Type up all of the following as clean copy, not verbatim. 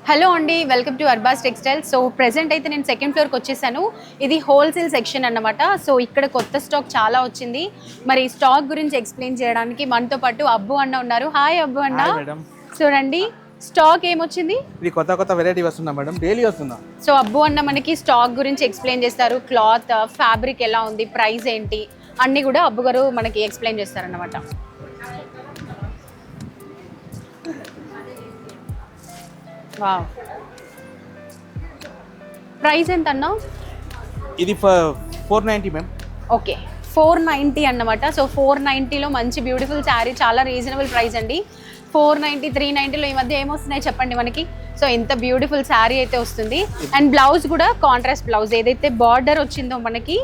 Hello అండి, welcome to Arbaz textiles. So present అయితే నేను సెకండ్ ఫ్లోర్కి వచ్చేసాను. ఇది హోల్సేల్ సెక్షన్ అన్నమాట. సో ఇక్కడ కొత్త స్టాక్ చాలా వచ్చింది. మరి స్టాక్ గురించి ఎక్స్ప్లెయిన్ చేయడానికి మనతో పాటు అబ్బు అన్న ఉన్నారు. హాయ్ అబ్బు అన్న. చూడండి స్టాక్ ఏమొచ్చింది. ఇది కొత్త వెరైటీ వస్తుందా మేడం? డైలీ వస్తుందా? సో అబ్బు అన్న మనకి స్టాక్ గురించి ఎక్స్ప్లెయిన్ చేస్తారు. క్లాత్, ఫ్యాబ్రిక్ ఎలా ఉంది, ప్రైస్ ఏంటి అన్నీ కూడా అబ్బు గారు మనకి ఎక్స్ప్లెయిన్ చేస్తారన్నమాట. వావ్, ప్రైస్ ఎంత అన్నా? ఇది 490 మ్యామ్. ఓకే, 490 అన్నమాట. సో 490లో మంచి బ్యూటిఫుల్ శారీ, చాలా రీజనబుల్ ప్రైస్ అండి. 490, 390లో ఈ మధ్య ఏమొస్తున్నాయి చెప్పండి మనకి. సో ఇంత బ్యూటిఫుల్ శారీ అయితే వస్తుంది. అండ్ బ్లౌజ్ కూడా కాంట్రాస్ట్ బ్లౌజ్, ఏదైతే బార్డర్ వచ్చిందో మనకి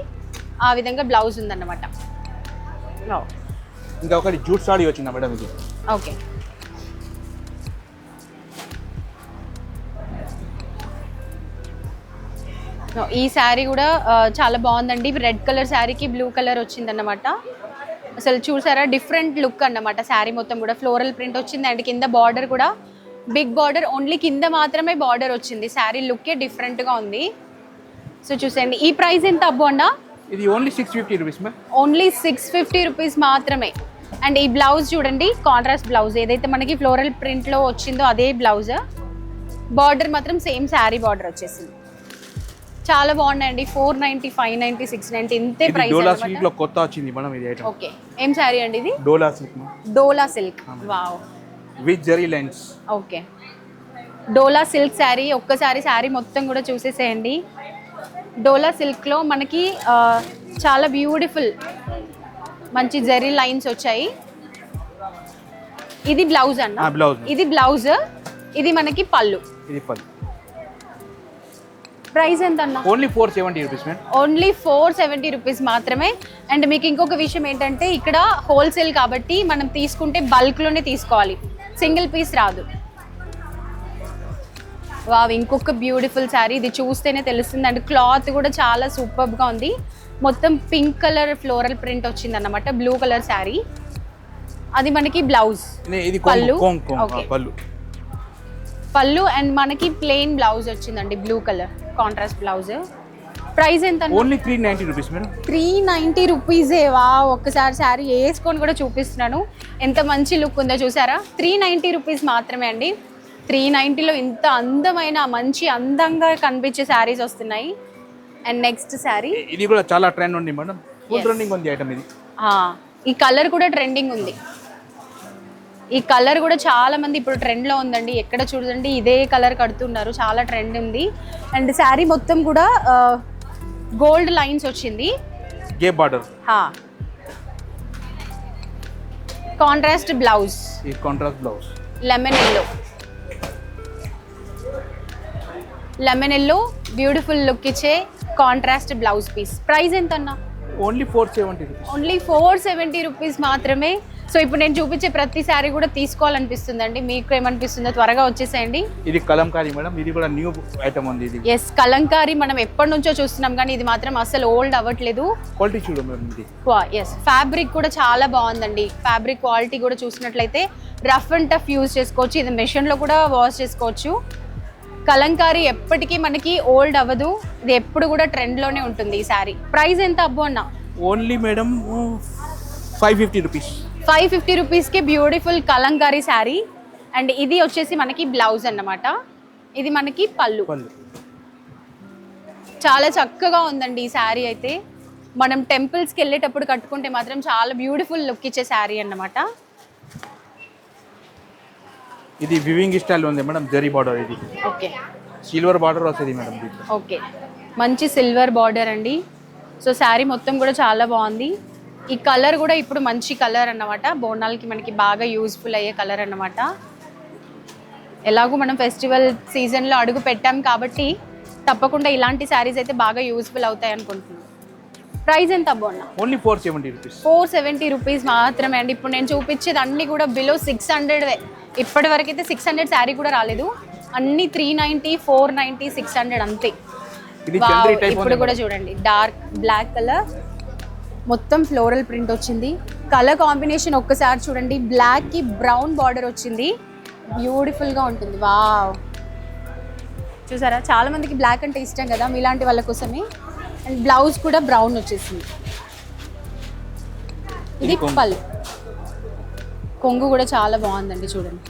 ఆ విధంగా బ్లౌజ్ ఉందన్నమాట. ఇంకా ఒకటి జూట్ సారీ వచ్చిందా మేడం ఇది? ఓకే, ఈ శారీ కూడా చాలా బాగుందండి. రెడ్ కలర్ శారీకి బ్లూ కలర్ వచ్చిందన్నమాట. అసలు చూసారా, డిఫరెంట్ లుక్ అన్నమాట. శారీ మొత్తం కూడా ఫ్లోరల్ ప్రింట్ వచ్చింది. అండ్ కింద బార్డర్ కూడా బిగ్ బార్డర్, ఓన్లీ కింద మాత్రమే బార్డర్ వచ్చింది. శారీ లుక్కే డిఫరెంట్గా ఉంది. సో చూసేయండి. ఈ ప్రైస్ ఎంత అబ్బు అన్న? ఇది only 650 rupees ma'am. Only 650 rupees మాత్రమే. అండ్ ఈ బ్లౌజ్ చూడండి, కాంట్రాస్ట్ బ్లౌజ్, ఏదైతే మనకి ఫ్లోరల్ ప్రింట్లో వచ్చిందో అదే బ్లౌజ్. బార్డర్ మాత్రం సేమ్ శారీ బార్డర్ వచ్చేసింది. చాలా బాగున్నాయండి. 490, 590, 690 ఇంతే ప్రైస్. డోలా సిల్క్ లో కొత్త వచ్చింది మేడం ఇది ఐటమ్. ఓకే, ఏం శారీ అండి ఇది? Dola silk. Dola silk. Wow, with zari lines. Okay, Dola silk sari. ఒక్కసారి శారీ మొత్తం కూడా చూసేసేయండి. డోలా సిల్క్లో మనకి చాలా బ్యూటిఫుల్ మంచి జరీ లైన్స్ వచ్చాయి. ఇది బ్లౌజ్ అన్న. ఇది బ్లౌజ్, ఇది మనకి పళ్ళు. ఇది పళ్ళు. ప్రైస్ ఎంత అన్న? Only 470 rupees ma'am. Only 470 rupees మాత్రమే. అండ్ మీకు ఇంకొక విషయం ఏంటంటే, ఇక్కడ హోల్సేల్ కాబట్టి మనం తీసుకుంటే బల్క్లోనే తీసుకోవాలి, సింగిల్ పీస్ రాదు. వావ్, ఇంకొక బ్యూటిఫుల్ శారీ. ఇది చూస్తేనే తెలుస్తుంది. అండ్ క్లాత్ కూడా చాలా సూపర్గా ఉంది. మొత్తం పింక్ కలర్ ఫ్లోరల్ ప్రింట్ వచ్చింది అన్నమాట. బ్లూ కలర్ శారీ, అది మనకి బ్లౌజ్. పళ్ళు. పళ్ళు అండ్ మనకి ప్లెయిన్ బ్లౌజ్ వచ్చిందండి, blue colour contrast blouse. Price ఎంత? Only 390 rupees madam. 390 రూపీసే. వా, ఒక్కసారి శారీ వేసుకొని కూడా చూపిస్తున్నాను. ఎంత మంచి లుక్ ఉందో చూసారా. 390 రూపీస్ మాత్రమే అండి. 390లో ఇంత అందమైన మంచి అందంగా కనిపించే శారీస్ వస్తున్నాయి. అండ్ నెక్స్ట్ శారీ, ఇది కూడా చాలా ట్రెండ్ ఉంది మేడం. ఫుల్ ట్రెండింగ్ ఉంది ఐటమ్ ఇది. ఈ కలర్ కూడా ట్రెండింగ్ ఉంది. ఈ కలర్ కూడా చాలా మంది ఇప్పుడు ట్రెండ్లో ఉందండి. ఎక్కడ చూడండి ఇదే కలర్ కడుతున్నారు, చాలా ట్రెండ్ ఉంది. అండ్ శారీ మొత్తం కూడా గోల్డ్ లైన్స్ వచ్చింది. గే బార్డర్. Contrast blouse. ఈ contrast blouse lemon yellow. Lemon yellow beautiful look ఇచ్చే కాంట్రాస్ట్ బ్లౌజ్ పీస్. ప్రైస్ ఎంత అన్న? Only 470 rupees. ఓన్లీ 470 రూపీస్ మాత్రమే. సో ఇప్పుడు నేను చూపించే ప్రతి శారీ కూడా తీసుకోవాలనిపిస్తుందండి. మీకు ఏమనిపిస్తుందో త్వరగా వచ్చేసేయండి. ఇది కలంకారీ మేడం, ఇది కూడా న్యూ ఐటమ్ ఉంది ఇది. ఎస్, కలంకారీ మనం ఎప్పటి నుంచో చూస్తున్నాం, కానీ ఇది మాత్రం అసలు ఓల్డ్ అవ్వట్లేదు. క్వాలిటీ చూడు మేడం ఇది. ఎస్, ఫ్యాబ్రిక్ కూడా చాలా బాగుందండి. ఫ్యాబ్రిక్ క్వాలిటీ కూడా చూసినట్లయితే రఫ్ అండ్ టఫ్ యూజ్ చేసుకోవచ్చు. ఇది మెషిన్లో కూడా వాష్ చేసుకోవచ్చు. కలంకారీ ఎప్పటికీ మనకి ఓల్డ్ అవ్వదు, ఇది ఎప్పుడు కూడా ట్రెండ్లోనే ఉంటుంది. ఈ శారీ ప్రైస్ ఎంత అబ్బు అన్న? Only madam 550 rupees. 550 రూపీస్కి బ్యూటిఫుల్ కలంకారీ శారీ. అండ్ ఇది వచ్చేసి మనకి బ్లౌజ్ అన్నమాట. ఇది మనకి పళ్ళు. చాలా చక్కగా ఉందండి ఈ శారీ అయితే. మనం టెంపుల్స్కి వెళ్ళేటప్పుడు కట్టుకుంటే మాత్రం చాలా బ్యూటిఫుల్ లుక్ ఇచ్చే శారీ అన్నమాట. ఇది వివింగ్ స్టైల్ ఉంది మేడం, జరీ బార్డర్. ఇది ఓకే, సిల్వర్ బార్డర్ వస్తుంది మేడం. ఓకే, మంచి సిల్వర్ బార్డర్ అండి. సో శారీ మొత్తం కూడా చాలా బాగుంది. ఈ కలర్ కూడా ఇప్పుడు మంచి కలర్ అన్నమాట. బోనాలకి మనకి బాగా యూజ్ఫుల్ అయ్యే కలర్ అన్నమాట. ఎలాగో మనం ఫెస్టివల్ సీజన్లో అడుగు పెట్టాం కాబట్టి తప్పకుండా ఇలాంటి శారీస్ అయితే బాగా యూజ్ఫుల్ అవుతాయి అనుకుంటున్నాను. ప్రైస్ ఎంత అబ్బు అన్న? Only 470 rupees. 470 రూపీస్ మాత్రమే అండి. ఇప్పుడు నేను చూపించేది అన్నీ కూడా బిలో 600. ఇప్పటి వరకు అయితే 600 శారీ కూడా రాలేదు. అన్ని 390, 490, 600 అంతే. ఇప్పుడు కూడా చూడండి, డార్క్ బ్లాక్ కలర్, మొత్తం ఫ్లోరల్ ప్రింట్ వచ్చింది. కలర్ కాంబినేషన్ ఒక్కసారి చూడండి, బ్లాక్ కి బ్రౌన్ బార్డర్ వచ్చింది, బ్యూటిఫుల్ గా ఉంటుంది. వావ్, చూసారా, చాలా మందికి బ్లాక్ అంటే ఇష్టం కదా, మీలాంటి వాళ్ళ కోసమే. అండ్ బ్లౌజ్ కూడా బ్రౌన్ వచ్చేసింది. ఇది పళ్ళు. కొంగు కూడా చాలా బాగుందండి, చూడండి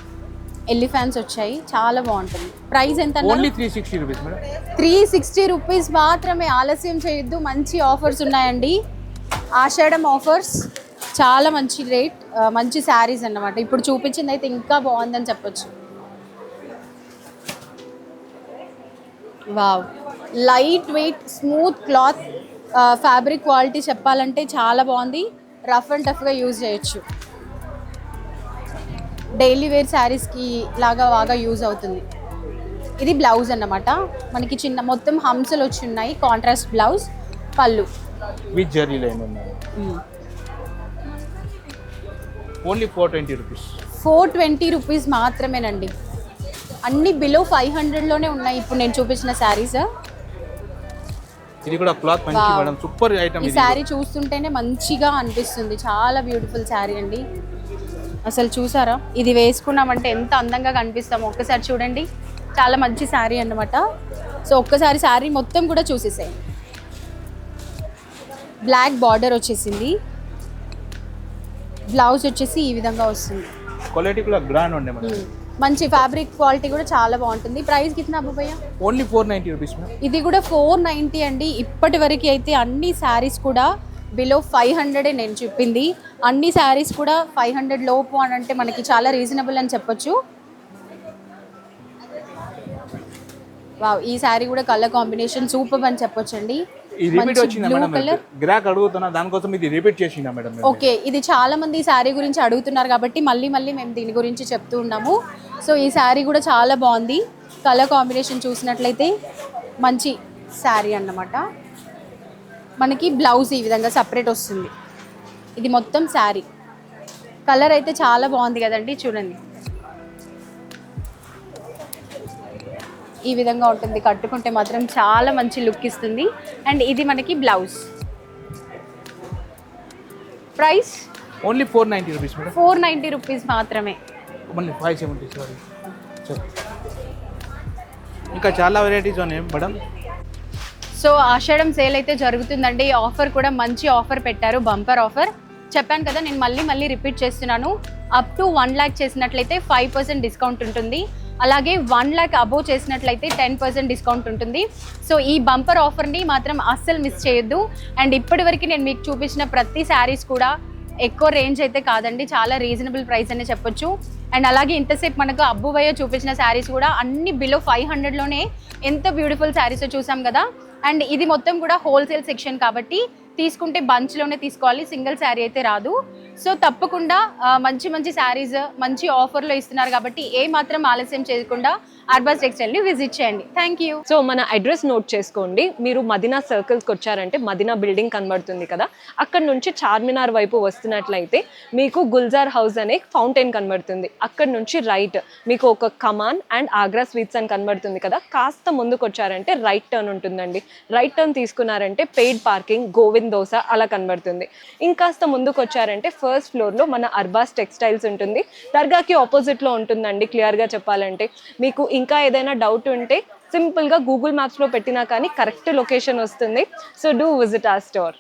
ఎలిఫాన్స్ వచ్చాయి, చాలా బాగుంటుంది. ప్రైస్ ఎంత? Only 360 rupees madam. 360 రూపీస్ మాత్రమే. ఆలస్యం చేయొద్దు, మంచి ఆఫర్స్ ఉన్నాయండి. ఆషాఢం ఆఫర్స్, చాలా మంచి రేట్, మంచి శారీస్ అన్నమాట. ఇప్పుడు చూపించింది అయితే ఇంకా బాగుందని చెప్పొచ్చు. Wow, light weight smooth cloth, fabric quality చెప్పాలంటే చాలా బాగుంది. రఫ్ అండ్ టఫ్గా యూజ్ చేయొచ్చు. డైలీ వేర్ శారీస్కి లాగా బాగా యూజ్ అవుతుంది. ఇది బ్లౌజ్ అన్నమాట. మనకి చిన్న మొత్తం హంసలు వచ్చి ఉన్నాయి, కాంట్రాస్ట్ బ్లౌజ్. పళ్ళు విత్ జరీ లైన్ ఉంది. Only 420 rupees. 420 రూపీస్ మాత్రమేనండి. అన్ని బిలో 500లోనే ఉన్నాయి ఇప్పుడు నేను చూపించిన శారీస్. ఇది కూడా క్లాత్ మంచి మేడం, సూపర్ ఐటమ్. ఈ శారీ చూస్తుంటేనే మంచిగా అనిపిస్తుంది, చాలా బ్యూటిఫుల్ శారీ అండి. అసలు చూసారా, ఇది వేసుకున్నామంటే ఎంత అందంగా కనిపిస్తామో ఒక్కసారి చూడండి. చాలా మంచి శారీ అన్నమాట. సో ఒక్కసారి శారీ మొత్తం కూడా చూసేసేయండి. బ్లాక్ బార్డర్ వచ్చేసింది, బ్లౌజ్ వచ్చేసి ఈ విధంగా వస్తుంది. క్వాలిటీ కూడా గ్రాండ్ ఉండే మేడం. మంచి ఫ్యాబ్రిక్ క్వాలిటీ కూడా చాలా బాగుంటుంది. ప్రైస్ కిतना అబ్బయ్య? Only 490 rupees madam. ఇది కూడా 490 అండి. ఇప్పటి వరకు అయితే అన్ని శారీస్ కూడా బిలో 500 నేను చెప్పింది. అన్ని శారీస్ కూడా 500 లోపు అని అంటే మనకి చాలా రీజనబుల్ అని చెప్పొచ్చు. వావ్, ఈ శారీ కూడా కలర్ కాంబినేషన్ సూపర్ అని చెప్పొచ్చు అండి. ఇది రిపీట్ వచ్చిందా మేడం? గ్రాక్ అడుగుతున్నా, దానికోసం ఇది రిపీట్ చేసిందా మేడం? ఓకే, ఇది చాలా మంది ఈ శారీ గురించి అడుగుతున్నారు కాబట్టి మళ్ళీ మేము దీని గురించి చెప్తూ ఉన్నాము. సో ఈ శారీ కూడా చాలా బాగుంది. కలర్ కాంబినేషన్ చూసినట్లయితే మంచి శారీ అన్నమాట. మనకి బ్లౌజ్ ఈ విధంగా సపరేట్ వస్తుంది. ఇది మొత్తం శారీ. కలర్ అయితే చాలా బాగుంది కదండి, చూడండి ఈ విధంగా ఉంటుంది. కట్టుకుంటే మాత్రం చాలా మంచి లుక్ ఇస్తుంది. అండ్ ఇది మనకి blouse. Price only 490 rupees madam. 490 rupees మాత్రమే. Only 570 sorry. ఇంకా చాలా వెరైటీస్ ఉన్నాయి మేడం. సో ఆషాఢం సేల్ అయితే జరుగుతుందండి. ఆఫర్ కూడా మంచి ఆఫర్ పెట్టారు, బంపర్ ఆఫర్. చెప్పాను కదా, నేను మళ్ళీ రిపీట్ చేస్తున్నాను. అప్ టు 1 lakh చేసినట్లయితే 5% డిస్కౌంట్ ఉంటుంది. అలాగే 1 lakh అబోవ్ చేసినట్లయితే 10% డిస్కౌంట్ ఉంటుంది. సో ఈ బంపర్ ఆఫర్ని మాత్రం అస్సలు మిస్ చేయొద్దు. అండ్ ఇప్పటివరకు నేను మీకు చూపించిన ప్రతి శారీస్ కూడా ఎక్కువ రేంజ్ అయితే కాదండి, చాలా రీజనబుల్ ప్రైస్ అనే చెప్పొచ్చు. అండ్ అలాగే ఇంతసేపు మనకు అబ్బువయ్య చూపించిన శారీస్ కూడా అన్ని బిలో 500లోనే ఎంత బ్యూటిఫుల్ శారీస్ చూసాం కదా. అండ్ ఇది మొత్తం కూడా హోల్సేల్ సెక్షన్ కాబట్టి తీసుకుంటే బంచ్లోనే తీసుకోవాలి, సింగిల్ శారీ అయితే రాదు. సో తప్పకుండా మంచి శారీస్ మంచి ఆఫర్లో ఇస్తున్నారు కాబట్టి ఏ మాత్రం ఆలస్యం చేయకుండా అర్బాస్ టెక్స్టైల్ని విజిట్ చేయండి. Thank you. సో మన అడ్రస్ నోట్ చేసుకోండి. మీరు మదీనా సర్కిల్స్కి వచ్చారంటే మదీనా బిల్డింగ్ కనబడుతుంది కదా, అక్కడ నుంచి చార్మినార్ వైపు వస్తున్నట్లయితే మీకు గుల్జార్ హౌస్ అనే ఫౌంటైన్ కనబడుతుంది. అక్కడ నుంచి రైట్ మీకు ఒక కమాన్ అండ్ ఆగ్రా స్వీట్స్ అని కనబడుతుంది కదా, కాస్త ముందుకు వచ్చారంటే రైట్ టర్న్ ఉంటుందండి. రైట్ టర్న్ తీసుకున్నారంటే పెయిడ్ పార్కింగ్, గోవింద్ దోస అలా కనబడుతుంది. ఇంకాస్త ముందుకు వచ్చారంటే ఫస్ట్ ఫ్లోర్లో మన అర్బాస్ టెక్స్టైల్స్ ఉంటుంది. దర్గాకి ఆపోజిట్లో ఉంటుందండి. క్లియర్గా చెప్పాలంటే మీకు ఇంకా ఏదైనా డౌట్ ఉంటే సింపుల్గా గూగుల్ మ్యాప్స్లో పెట్టినా కానీ కరెక్ట్ లొకేషన్ వస్తుంది. So do visit our store.